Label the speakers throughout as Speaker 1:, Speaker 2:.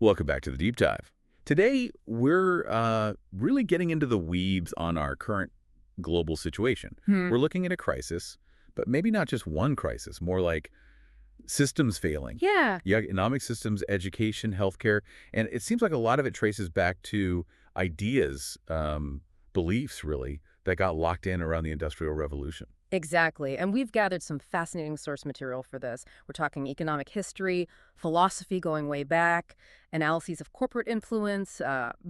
Speaker 1: Welcome back to the Deep Dive. Today, we're really getting into the weeds on our current global situation.
Speaker 2: Hmm.
Speaker 1: We're looking at a crisis, but maybe not just one crisis, more like systems failing.
Speaker 2: Yeah,
Speaker 1: Yeah, economic systems, education, healthcare, and it seems like a lot of it traces back to ideas, beliefs, really, that got locked in around the Industrial Revolution.
Speaker 2: exactly. And we've gathered some fascinating source material for this. We're talking economic history, philosophy going way back, analyses of corporate influence,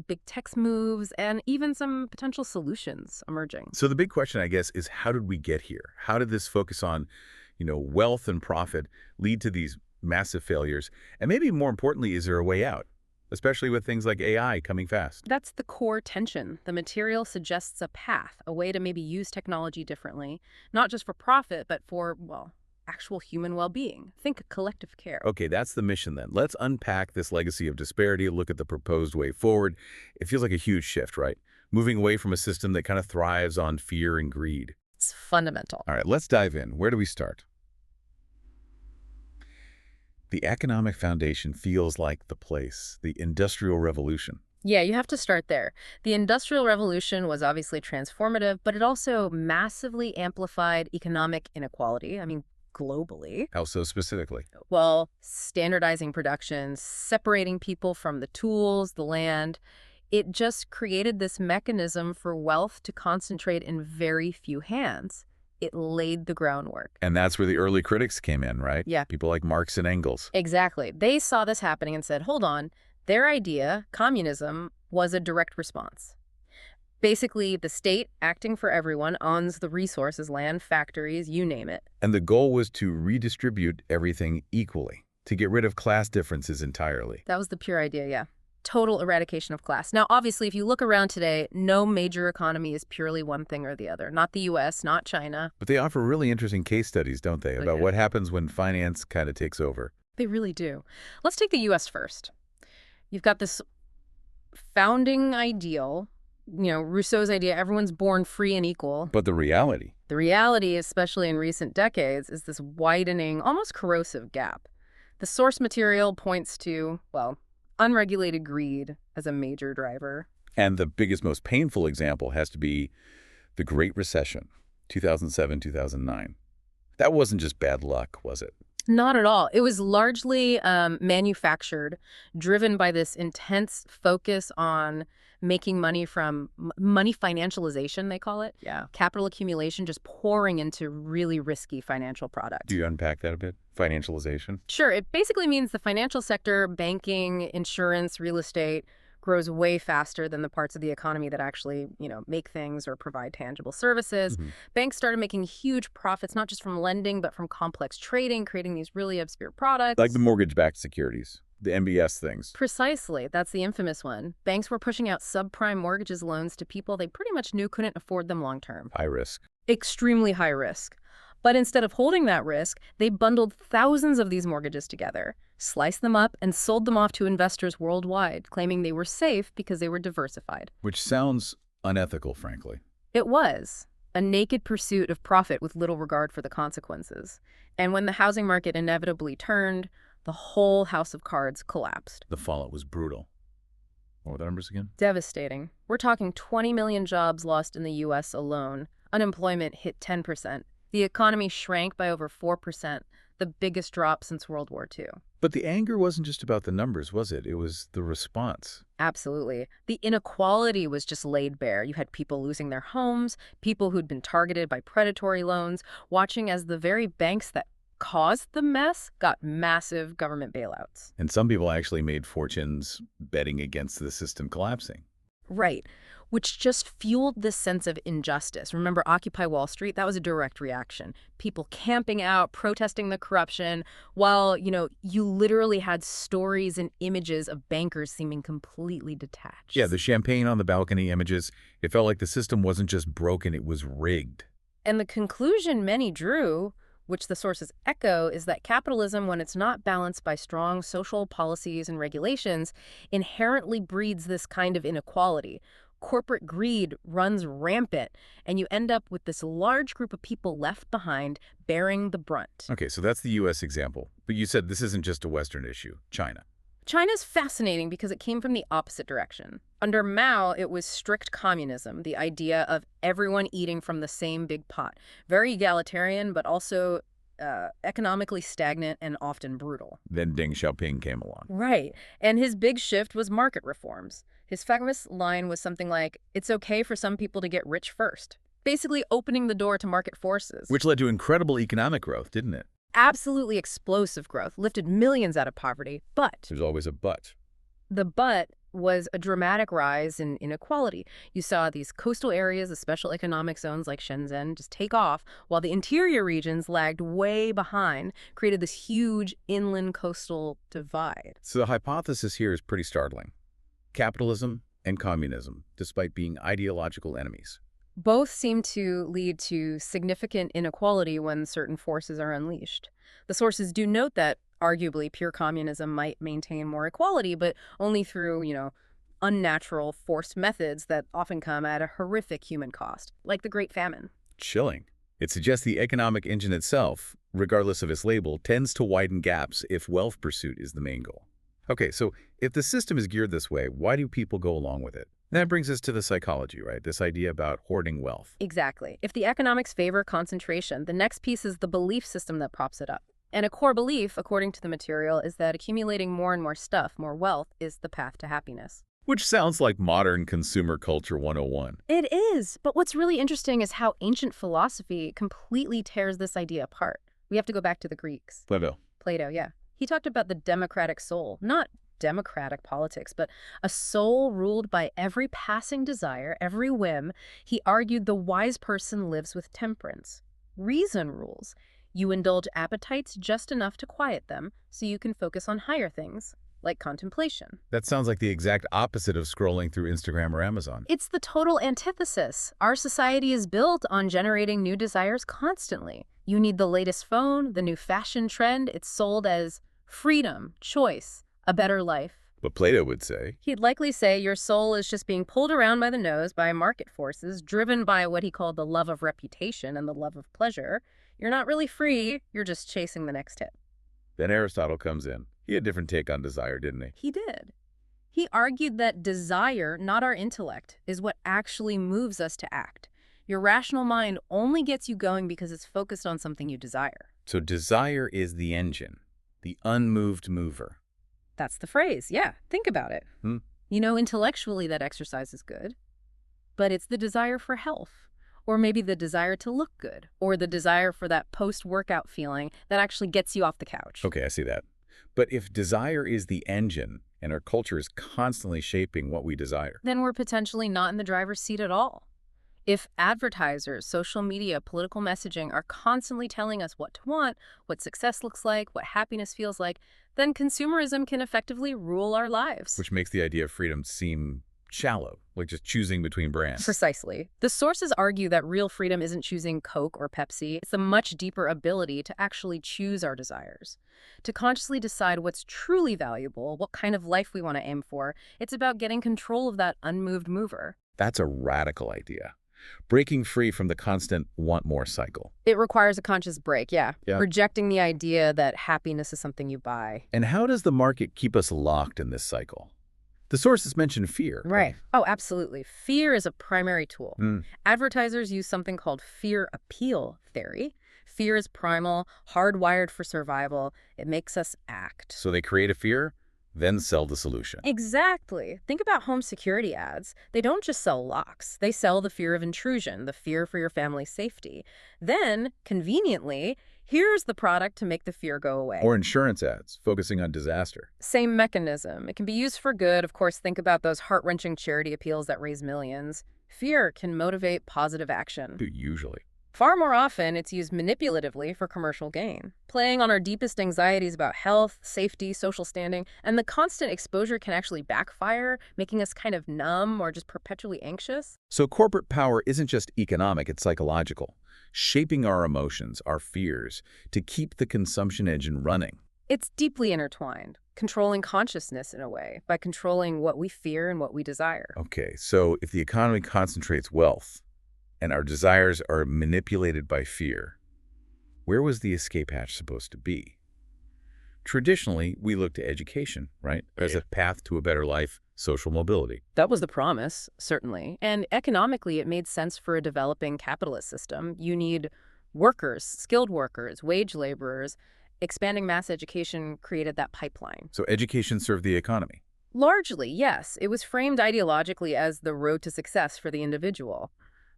Speaker 2: big tech moves, and even some potential solutions emerging.
Speaker 1: So the big question, I guess, is how did we get here? How did this focus on, wealth and profit lead to these massive failures? And maybe more importantly, is there a way out? Especially with things like AI coming fast.
Speaker 2: That's the core tension. The material suggests a path, a way to maybe use technology differently, not just for profit, but for, well, actual human well-being. Think collective care.
Speaker 1: Okay, that's the mission then. Let's unpack this legacy of disparity, look at the proposed way forward. It feels like a huge shift, right? Moving away from a system that kind of thrives on fear and greed.
Speaker 2: It's fundamental.
Speaker 1: All right, let's dive in. Where do we start? The economic foundation feels like the place, the Industrial Revolution.
Speaker 2: Yeah, you have to start there. The Industrial Revolution was obviously transformative, but it also massively amplified economic inequality. I mean, globally.
Speaker 1: How so specifically?
Speaker 2: Well, standardizing production, separating people from the tools, the land. It just created this mechanism for wealth to concentrate in very few hands. It laid the groundwork.
Speaker 1: And that's where the early critics came in, right?
Speaker 2: Yeah.
Speaker 1: People like Marx and Engels.
Speaker 2: Exactly. They saw this happening and said, hold on, their idea, communism, was a direct response. Basically, the state, acting for everyone, owns the resources, land, factories, you name it.
Speaker 1: And the goal was to redistribute everything equally, to get rid of class differences entirely.
Speaker 2: That was the pure idea, yeah. Total eradication of class. Now, obviously, if you look around today, no major economy is purely one thing or the other. Not the U.S., not China.
Speaker 1: But they offer really interesting case studies, don't they, about
Speaker 2: Yeah.
Speaker 1: what happens when finance kind of takes over.
Speaker 2: They really do. Let's take the U.S. first. You've got this founding ideal, Rousseau's idea, everyone's born free and equal.
Speaker 1: But the reality,
Speaker 2: The reality, especially in recent decades, is this widening, almost corrosive gap. The source material points to, well, unregulated greed as a major driver.
Speaker 1: and the biggest, most painful example has to be the Great Recession, 2007, 2009. That wasn't just bad luck, was it?
Speaker 2: Not at all. It was largely manufactured, driven by this intense focus on making money from money financialization, they call it. Yeah. Capital accumulation, just pouring into really risky financial products.
Speaker 1: Do you unpack that a bit? Financialization?
Speaker 2: Sure. It basically means the financial sector, banking, insurance, real estate, grows way faster than the parts of the economy that actually, make things or provide tangible services.
Speaker 1: Mhm.
Speaker 2: Banks started making huge profits, not just from lending, but from complex trading, creating these really obscure products.
Speaker 1: Like the mortgage-backed securities, the MBS things.
Speaker 2: Precisely. That's the infamous one. Banks were pushing out subprime mortgages loans to people they pretty much knew couldn't afford them long term.
Speaker 1: High risk.
Speaker 2: Extremely high risk. But instead of holding that risk, they bundled thousands of these mortgages together, sliced them up, and sold them off to investors worldwide, claiming they were safe because they were diversified.
Speaker 1: Which sounds unethical, frankly.
Speaker 2: It was a naked pursuit of profit with little regard for the consequences. And when the housing market inevitably turned, the whole house of cards collapsed.
Speaker 1: The fallout was brutal. What were the numbers again?
Speaker 2: Devastating. We're talking 20 million jobs lost in the U.S. alone. Unemployment hit 10%. The economy shrank by over 4%, the biggest drop since World War II.
Speaker 1: But the anger wasn't just about the numbers, was it? It was the response.
Speaker 2: Absolutely. The inequality was just laid bare. You had people losing their homes, people who'd been targeted by predatory loans, watching as the very banks that caused the mess got massive government bailouts.
Speaker 1: And some people actually made fortunes betting against the system collapsing.
Speaker 2: Right. Which just fueled this sense of injustice. Remember Occupy Wall Street? That was a direct reaction. People camping out, protesting the corruption, while, you literally had stories and images of bankers seeming completely detached.
Speaker 1: Yeah, the champagne on the balcony images, it felt like the system wasn't just broken, it was rigged.
Speaker 2: And the conclusion many drew, which the sources echo, is that capitalism, when it's not balanced by strong social policies and regulations, inherently breeds this kind of inequality. Corporate greed runs rampant, and you end up with this large group of people left behind bearing the brunt.
Speaker 1: Okay, so that's the U.S. example. But you said this isn't just a Western issue, China.
Speaker 2: China's fascinating because it came from the opposite direction. Under Mao, it was strict communism, the idea of everyone eating from the same big pot. Very egalitarian, but also economically stagnant and often brutal.
Speaker 1: Then Deng Xiaoping came along.
Speaker 2: Right. And his big shift was market reforms. His famous line was something like, "It's okay for some people to get rich first." Basically opening the door to market forces.
Speaker 1: Which led to incredible economic growth, didn't it?
Speaker 2: Absolutely explosive growth, lifted millions out of poverty. But
Speaker 1: There's always a but.
Speaker 2: the but was a dramatic rise in inequality. You saw these coastal areas, the special economic zones like Shenzhen, just take off, while the interior regions lagged way behind, created this huge inland coastal divide.
Speaker 1: So the hypothesis here is pretty startling. Capitalism and communism, despite being ideological enemies.
Speaker 2: Both seem to lead to significant inequality when certain forces are unleashed. The sources do note that, arguably, pure communism might maintain more equality, but only through, unnatural, forced methods that often come at a horrific human cost, like the Great Famine.
Speaker 1: Chilling. It suggests the economic engine itself, regardless of its label, tends to widen gaps if wealth pursuit is the main goal. Okay, so if the system is geared this way, why do people go along with it? And that brings us to the psychology, right? This idea about hoarding wealth.
Speaker 2: Exactly. If the economics favor concentration, the next piece is the belief system that props it up. And a core belief, according to the material, is that accumulating more and more stuff, more wealth, is the path to happiness.
Speaker 1: Which sounds like modern consumer culture 101.
Speaker 2: It is. But what's really interesting is how ancient philosophy completely tears this idea apart. We have to go back to the Greeks. Plato, yeah. He talked about the democratic soul, not democratic politics, but a soul ruled by every passing desire, every whim. He argued the wise person lives with temperance. Reason rules. You indulge appetites just enough to quiet them so you can focus on higher things, like contemplation.
Speaker 1: That sounds like the exact opposite of scrolling through Instagram or Amazon.
Speaker 2: It's the total antithesis. Our society is built on generating new desires constantly. You need the latest phone, the new fashion trend. It's sold as freedom, choice, a better life.
Speaker 1: But Plato would say,
Speaker 2: He'd likely say your soul is just being pulled around by the nose by market forces, driven by what he called the love of reputation and the love of pleasure. You're not really free, you're just chasing the next hit.
Speaker 1: Then Aristotle comes in. He had a different take on desire, didn't he?
Speaker 2: He did. He argued that desire, not our intellect, is what actually moves us to act. Your rational mind only gets you going because it's focused on something you desire.
Speaker 1: So desire is the engine, the unmoved mover.
Speaker 2: That's the phrase, yeah. Think about it. Intellectually that exercise is good, but it's the desire for health, or maybe the desire to look good, or the desire for that post-workout feeling that actually gets you off the couch.
Speaker 1: Okay, I see that. But if desire is the engine, and our culture is constantly shaping what we desire,
Speaker 2: then we're potentially not in the driver's seat at all. If advertisers, social media, political messaging are constantly telling us what to want, what success looks like, what happiness feels like, then consumerism can effectively rule our lives.
Speaker 1: which makes the idea of freedom seem shallow, like just choosing between brands.
Speaker 2: Precisely. The sources argue that real freedom isn't choosing Coke or Pepsi. It's a much deeper ability to actually choose our desires, to consciously decide what's truly valuable, what kind of life we want to aim for. It's about getting control of that unmoved mover.
Speaker 1: That's a radical idea. Breaking free from the constant want more cycle.
Speaker 2: It requires a conscious break, yeah.
Speaker 1: Yeah.
Speaker 2: Rejecting the idea that happiness is something you buy.
Speaker 1: And how does the market keep us locked in this cycle? The sources mention fear.
Speaker 2: Right. Oh, absolutely. Fear is a primary tool. Advertisers use something called fear appeal theory. Fear is primal, hardwired for survival. It makes us act.
Speaker 1: So they create a fear, then sell the solution.
Speaker 2: Exactly. Think about home security ads. They don't just sell locks. They sell the fear of intrusion, the fear for your family's safety. Then, conveniently, here's the product to make the fear go away.
Speaker 1: Or insurance ads, focusing on disaster.
Speaker 2: Same mechanism. It can be used for good. Of course, think about those heart-wrenching charity appeals that raise millions. Fear can motivate positive action.
Speaker 1: Usually.
Speaker 2: Far more often, it's used manipulatively for commercial gain, playing on our deepest anxieties about health, safety, social standing, and the constant exposure can actually backfire, making us kind of numb or just perpetually anxious.
Speaker 1: So corporate power isn't just economic, it's psychological, shaping our emotions, our fears, to keep the consumption engine running.
Speaker 2: It's deeply intertwined, controlling consciousness in a way, by controlling what we fear and what we desire.
Speaker 1: Okay, so if the economy concentrates wealth, and our desires are manipulated by fear, where was the escape hatch supposed to be? Traditionally, we look to education, right, as a path to a better life, social mobility.
Speaker 2: That was the promise, certainly. And economically, it made sense for a developing capitalist system. You need workers, skilled workers, wage laborers. Expanding mass education created that pipeline.
Speaker 1: So education served the economy.
Speaker 2: Largely, yes. It was framed ideologically as the road to success for the individual.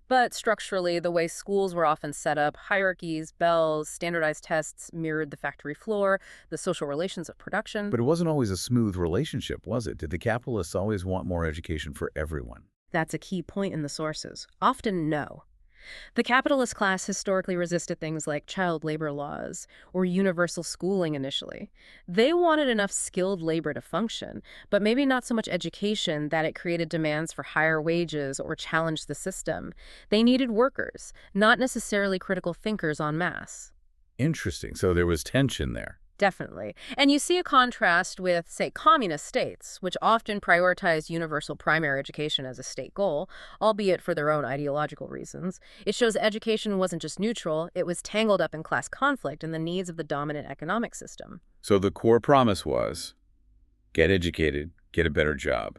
Speaker 2: But structurally, the way schools were often set up, hierarchies, bells, standardized tests mirrored the factory floor, the social relations of production.
Speaker 1: But it wasn't always a smooth relationship, was it? Did the capitalists always want more education for everyone?
Speaker 2: That's a key point in the sources. Often, no. The capitalist class historically resisted things like child labor laws or universal schooling initially. They wanted enough skilled labor to function, but maybe not so much education that it created demands for higher wages or challenged the system. They needed workers, not necessarily critical thinkers en masse.
Speaker 1: Interesting. So there was tension there.
Speaker 2: Definitely. And you see a contrast with, say, communist states, which often prioritize universal primary education as a state goal, albeit for their own ideological reasons. It shows education wasn't just neutral, it was tangled up in class conflict and the needs of the dominant economic system.
Speaker 1: So the core promise was, get educated, get a better job.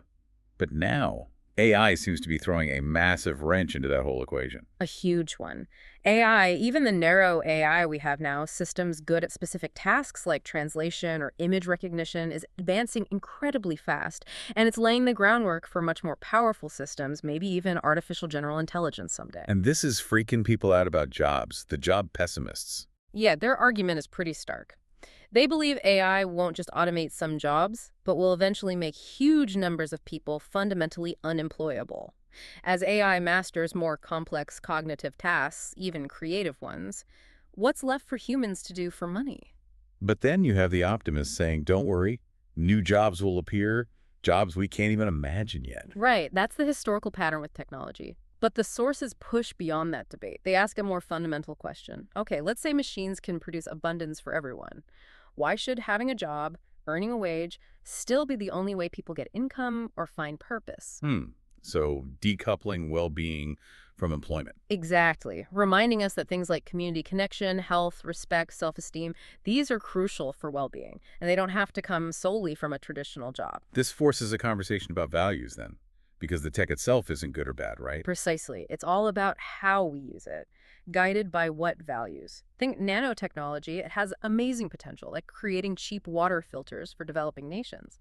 Speaker 1: But now, AI seems to be throwing a massive wrench into that whole equation.
Speaker 2: A huge one. AI, even the narrow AI we have now, systems good at specific tasks like translation or image recognition, is advancing incredibly fast, and it's laying the groundwork for much more powerful systems, maybe even artificial general intelligence someday.
Speaker 1: And this is freaking people out about jobs, the job pessimists.
Speaker 2: Yeah, their argument is pretty stark. They believe AI won't just automate some jobs, but will eventually make huge numbers of people fundamentally unemployable. As AI masters more complex cognitive tasks, even creative ones, what's left for humans to do for money?
Speaker 1: But then you have the optimists saying, don't worry, new jobs will appear, jobs we can't even imagine yet.
Speaker 2: Right, that's the historical pattern with technology. But the sources push beyond that debate. They ask a more fundamental question. Okay, let's say machines can produce abundance for everyone. Why should having a job, earning a wage, still be the only way people get income or find purpose?
Speaker 1: So decoupling well-being from employment.
Speaker 2: Exactly. Reminding us that things like community connection, health, respect, self-esteem, these are crucial for well-being, and they don't have to come solely from a traditional job.
Speaker 1: This forces a conversation about values then, because the tech itself isn't good or bad, right?
Speaker 2: Precisely. It's all about how we use it, guided by what values. Think nanotechnology, it has amazing potential, like creating cheap water filters for developing nations.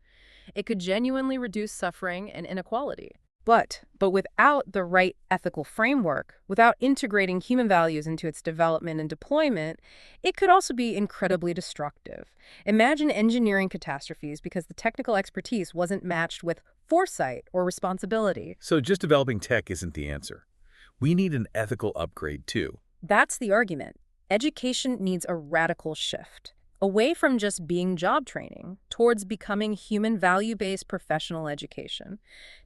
Speaker 2: It could genuinely reduce suffering and inequality. But without the right ethical framework, without integrating human values into its development and deployment, it could also be incredibly destructive. Imagine engineering catastrophes because the technical expertise wasn't matched with foresight or responsibility.
Speaker 1: So just developing tech isn't the answer. We need an ethical upgrade too.
Speaker 2: That's the argument. Education needs a radical shift, away from just being job training, towards becoming human value-based professional education.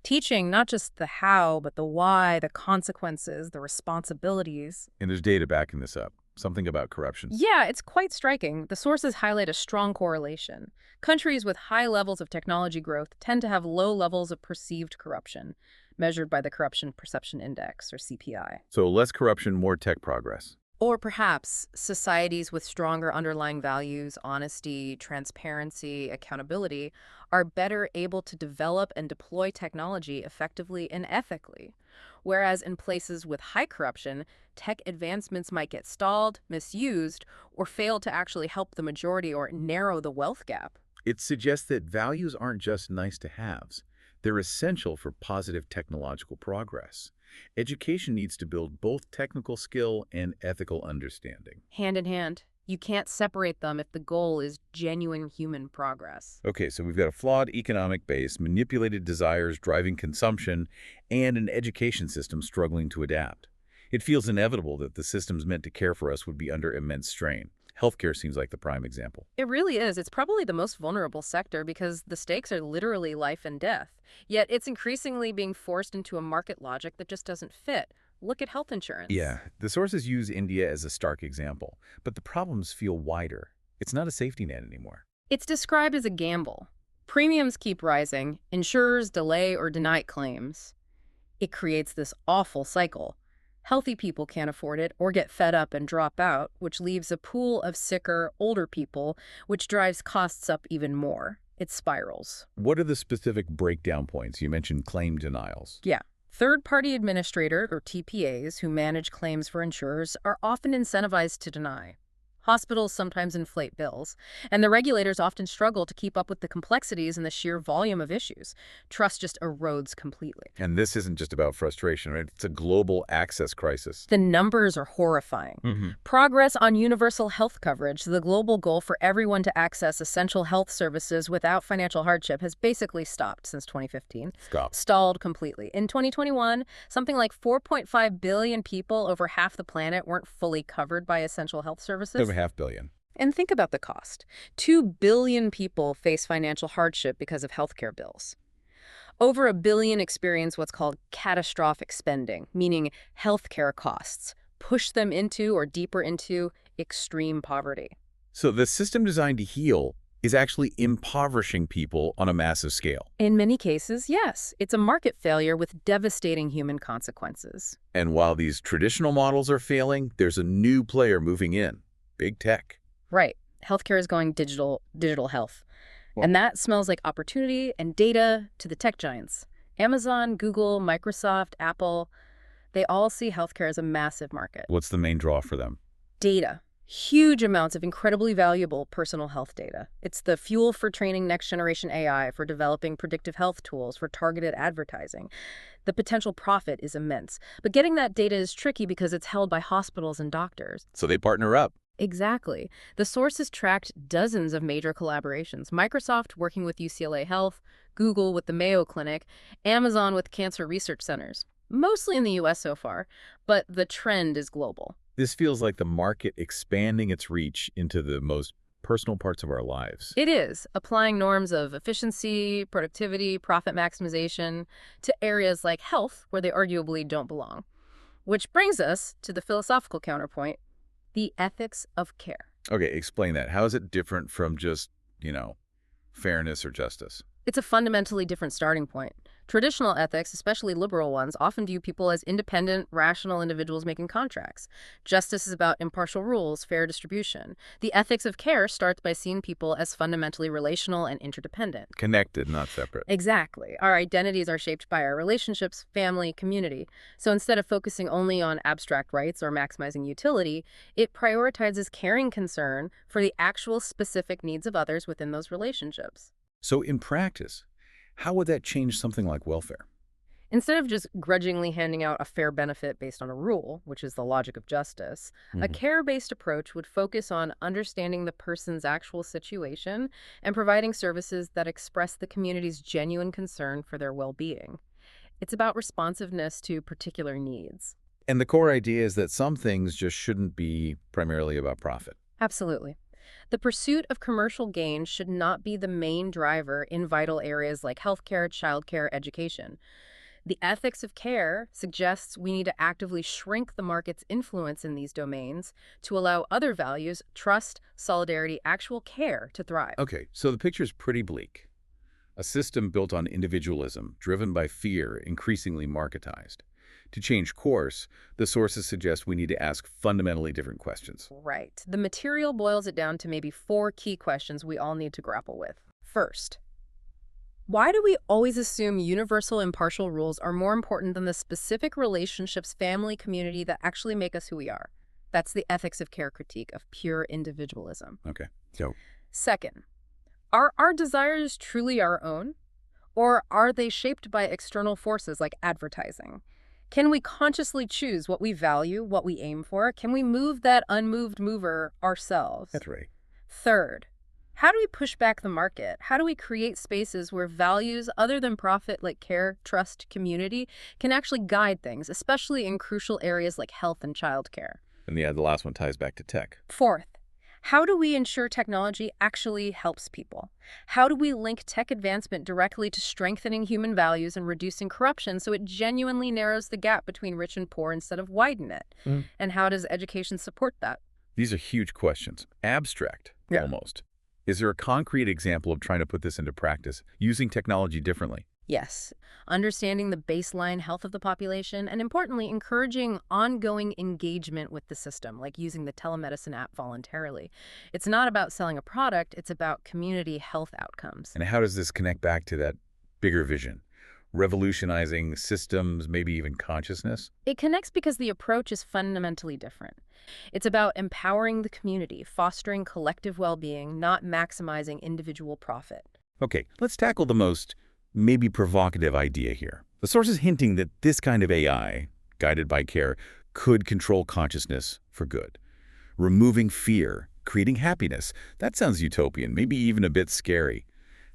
Speaker 2: Teaching not just the how, but the why, the consequences, the responsibilities.
Speaker 1: And there's data backing this up. Something about corruption.
Speaker 2: Yeah, it's quite striking. The sources highlight a strong correlation. Countries with high levels of technology growth tend to have low levels of perceived corruption, measured by the Corruption Perception Index, or CPI.
Speaker 1: So less corruption, more tech progress.
Speaker 2: Or perhaps societies with stronger underlying values, honesty, transparency, accountability, are better able to develop and deploy technology effectively and ethically. Whereas in places with high corruption, tech advancements might get stalled, misused, or fail to actually help the majority or narrow the wealth gap.
Speaker 1: It suggests that values aren't just nice-to-haves. They're essential for positive technological progress. Education needs to build both technical skill and ethical understanding.
Speaker 2: Hand in hand. You can't separate them if the goal is genuine human progress.
Speaker 1: Okay, so we've got a flawed economic base, manipulated desires driving consumption, and an education system struggling to adapt. It feels inevitable that the systems meant to care for us would be under immense strain. Healthcare seems like the prime example.
Speaker 2: It really is. It's probably the most vulnerable sector because the stakes are literally life and death. Yet it's increasingly being forced into a market logic that just doesn't fit. Look at health insurance.
Speaker 1: Yeah, the sources use India as a stark example, but the problems feel wider. It's not a safety net anymore.
Speaker 2: It's described as a gamble. Premiums keep rising, insurers delay or deny claims. It creates this awful cycle. Healthy people can't afford it or get fed up and drop out, which leaves a pool of sicker, older people, which drives costs up even more. It spirals.
Speaker 1: What are the specific breakdown points? You mentioned claim denials.
Speaker 2: Yeah. Third-party administrators, or TPAs, who manage claims for insurers, are often incentivized to deny. Hospitals sometimes inflate bills, and the regulators often struggle to keep up with the complexities and the sheer volume of issues. Trust just erodes completely.
Speaker 1: And this isn't just about frustration, right? It's a global access crisis.
Speaker 2: The numbers are horrifying. Progress on universal health coverage, the global goal for everyone to access essential health services without financial hardship, has basically stopped since 2015. Stalled completely. In 2021, something like 4.5 billion people, over half the planet, weren't fully covered by essential health services.
Speaker 1: Over $500 million.
Speaker 2: And think about the cost. 2 billion people face financial hardship because of healthcare bills. Over 1 billion experience what's called catastrophic spending, meaning healthcare costs push them into or deeper into extreme poverty.
Speaker 1: So the system designed to heal is actually impoverishing people on a massive scale.
Speaker 2: In many cases, yes. It's a market failure with devastating human consequences.
Speaker 1: And while these traditional models are failing, there's a new player moving in. Big tech.
Speaker 2: Right. Healthcare is going digital health.
Speaker 1: Well,
Speaker 2: and that smells like opportunity and data to the tech giants. Amazon, Google, Microsoft, Apple, they all see healthcare as a massive market.
Speaker 1: what's the main draw for them?
Speaker 2: Data. Huge amounts of incredibly valuable personal health data. It's the fuel for training next-generation AI, for developing predictive health tools, for targeted advertising. The potential profit is immense. But getting that data is tricky because it's held by hospitals and doctors.
Speaker 1: So they partner up.
Speaker 2: Exactly. The sources tracked dozens of major collaborations. Microsoft working with UCLA Health, Google with the Mayo Clinic, Amazon with cancer research centers. Mostly in the US so far, but the trend is global.
Speaker 1: This feels like the market expanding its reach into the most personal parts of our lives.
Speaker 2: It is, applying norms of efficiency, productivity, profit maximization to areas like health where they arguably don't belong. Which brings us to the philosophical counterpoint, the ethics of care.
Speaker 1: Okay, explain that. How is it different from just, fairness or justice?
Speaker 2: It's a fundamentally different starting point. Traditional ethics, especially liberal ones, often view people as independent, rational individuals making contracts. Justice is about impartial rules, fair distribution. The ethics of care starts by seeing people as fundamentally relational and interdependent.
Speaker 1: Connected, not separate.
Speaker 2: Exactly. Our identities are shaped by our relationships, family, community. So instead of focusing only on abstract rights or maximizing utility, it prioritizes caring concern for the actual specific needs of others within those relationships.
Speaker 1: So in practice, how would that change something like welfare?
Speaker 2: Instead of just grudgingly handing out a fair benefit based on a rule, which is the logic of justice, a care-based approach would focus on understanding the person's actual situation and providing services that express the community's genuine concern for their well-being. It's about responsiveness to particular needs.
Speaker 1: And the core idea is that some things just shouldn't be primarily about profit.
Speaker 2: Absolutely. The pursuit of commercial gain should not be the main driver in vital areas like healthcare, childcare, education. The ethics of care suggests we need to actively shrink the market's influence in these domains to allow other values, trust, solidarity, actual care to thrive.
Speaker 1: Okay, so the picture's pretty bleak. A system built on individualism, driven by fear, increasingly marketized. To change course, the sources suggest we need to ask fundamentally different questions.
Speaker 2: Right. The material boils it down to maybe 4 key questions we all need to grapple with. First, why do we always assume universal impartial rules are more important than the specific relationships, family, community that actually make us who we are? That's the ethics of care critique of pure individualism.
Speaker 1: Okay, so
Speaker 2: Second, are our desires truly our own? Or are they shaped by external forces like advertising? Can we consciously choose what we value, what we aim for? Can we move that unmoved mover ourselves?
Speaker 1: that's right.
Speaker 2: Third, how do we push back the market? How do we create spaces where values other than profit, like care, trust, community, can actually guide things, especially in crucial areas like health and childcare?
Speaker 1: And the last one ties back to tech.
Speaker 2: Fourth, how do we ensure technology actually helps people? How do we link tech advancement directly to strengthening human values and reducing corruption so it genuinely narrows the gap between rich and poor instead of widen it? And how does education support that?
Speaker 1: These are huge questions. Abstract, almost. Is there a concrete example of trying to put this into practice, using technology differently?
Speaker 2: Yes, understanding the baseline health of the population and, importantly, encouraging ongoing engagement with the system, like using the telemedicine app voluntarily. It's not about selling a product, it's about community health outcomes.
Speaker 1: And how does this connect back to that bigger vision? Revolutionizing systems, maybe even consciousness?
Speaker 2: It connects because the approach is fundamentally different. It's about empowering the community, fostering collective well-being, not maximizing individual profit.
Speaker 1: Okay, let's tackle the most maybe provocative idea here. The source is hinting that this kind of AI, guided by care, could control consciousness for good. Removing fear, creating happiness. That sounds utopian, maybe even a bit scary.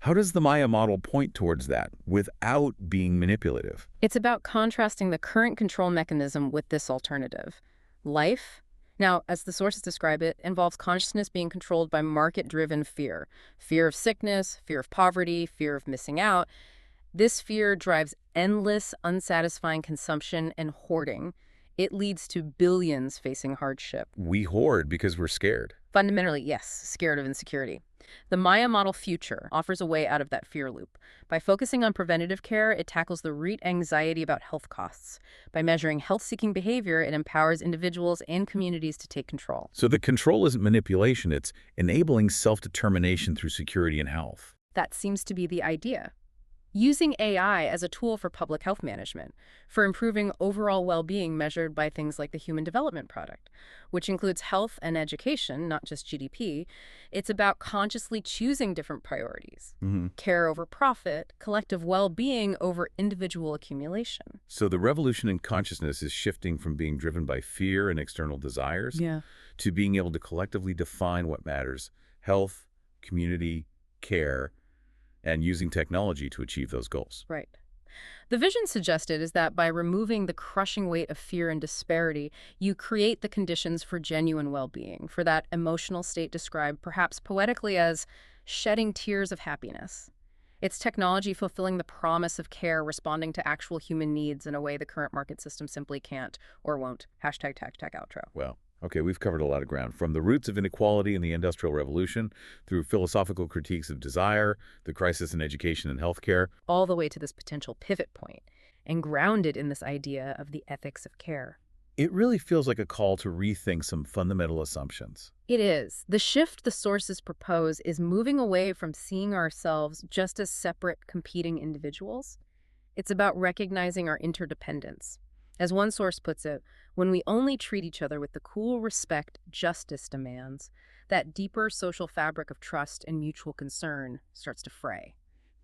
Speaker 1: How does the Maya model point towards that without being manipulative?
Speaker 2: It's about contrasting the current control mechanism with this alternative. Life, now, as the sources describe it, involves consciousness being controlled by market-driven fear. Fear of sickness, fear of poverty, fear of missing out. This fear drives endless, unsatisfying consumption and hoarding. It leads to billions facing hardship.
Speaker 1: We hoard because we're scared.
Speaker 2: Fundamentally, yes, scared of insecurity. The Maya model future offers a way out of that fear loop. By focusing on preventative care, it tackles the root anxiety about health costs. By measuring health-seeking behavior, it empowers individuals and communities to take control.
Speaker 1: So the control isn't manipulation, it's enabling self-determination through security and health.
Speaker 2: That seems to be the idea. Using AI as a tool for public health management, for improving overall well-being measured by things like the Human Development Product, which includes health and education, not just GDP. It's about consciously choosing different priorities. Care over profit, collective well-being over individual accumulation.
Speaker 1: So the revolution in consciousness is shifting from being driven by fear and external desires
Speaker 2: Yeah.
Speaker 1: to being able to collectively define what matters: health, community, care, and using technology to achieve those goals.
Speaker 2: Right. The vision suggested is that by removing the crushing weight of fear and disparity, you create the conditions for genuine well-being, for that emotional state described perhaps poetically as shedding tears of happiness. It's technology fulfilling the promise of care, responding to actual human needs in a way the current market system simply can't or won't. Hashtag outro.
Speaker 1: Well, okay, we've covered a lot of ground, from the roots of inequality in the Industrial Revolution, through philosophical critiques of desire, the crisis in education and healthcare.
Speaker 2: All the way to this potential pivot point, and grounded in this idea of the ethics of care.
Speaker 1: It really feels like a call to rethink some fundamental assumptions.
Speaker 2: It is. The shift the sources propose is moving away from seeing ourselves just as separate, competing individuals. It's about recognizing our interdependence. As one source puts it, when we only treat each other with the cool respect justice demands, that deeper social fabric of trust and mutual concern starts to fray.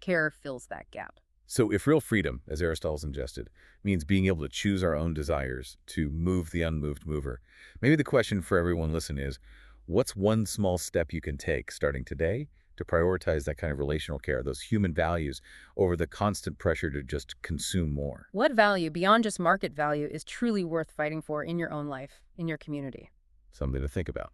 Speaker 2: Care fills that gap.
Speaker 1: So if real freedom, as Aristotle suggested, means being able to choose our own desires, to move the unmoved mover, maybe the question for everyone listening is, what's one small step you can take starting today to prioritize that kind of relational care, those human values, over the constant pressure to just consume more?
Speaker 2: What value, beyond just market value, is truly worth fighting for in your own life, in your community?
Speaker 1: Something to think about.